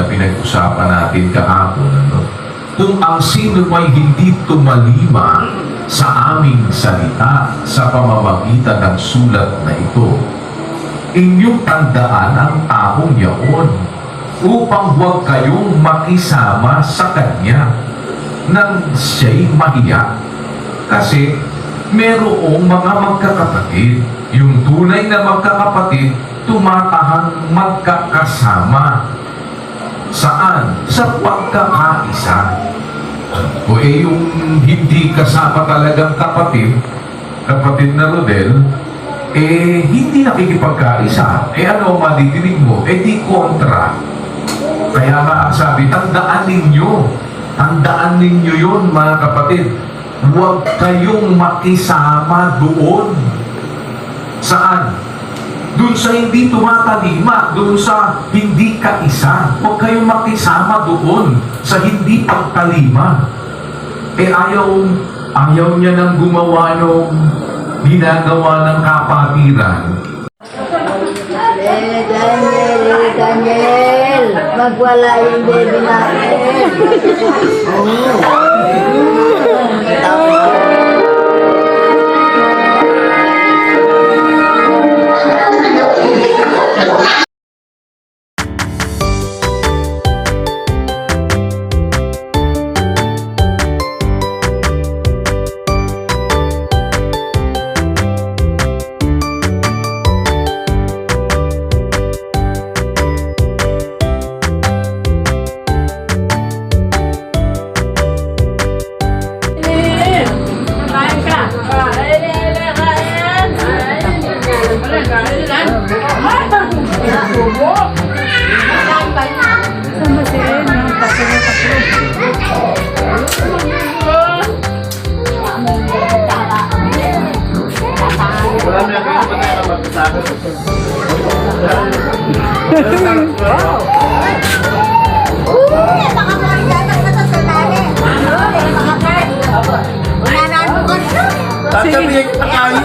na pinag-usapan natin kahapon, kung ang sino may hindi tumalima sa aming salita sa pamamagitan ng sulat na ito, inyong tandaan ang taong yaon upang huwag kayong makisama sa kanya nang siya'y mahiya. Kasi merong mga magkakapatid, yung tunay na magkakapatid, tumatahang magkakasama. Saan? Sa pagkakaisa. O yung hindi kasama talagang kapatid na Rodel, hindi nakikipagkaisa. Ano ang madidinig mo? Di kontra. Kaya nga sabi, tandaan ninyo yun mga kapatid. Huwag kayong makisama doon. Saan? Doon sa hindi tumatalima, doon sa hindi kaisa. Huwag kayong makisama doon sa hindi pagtalima. Ayaw niya nang gumawa nung ginagawa ng kapatiran. Daniel, magwala yung baby natin.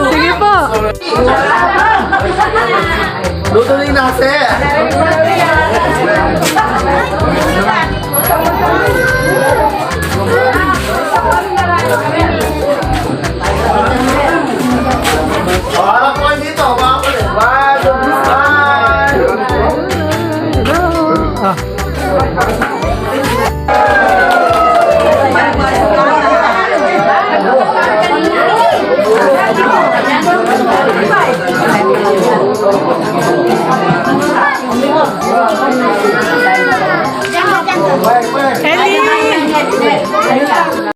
Sige po. Tutuloy na kasi. Parang ko dito, mga kulit. Bye! Bye!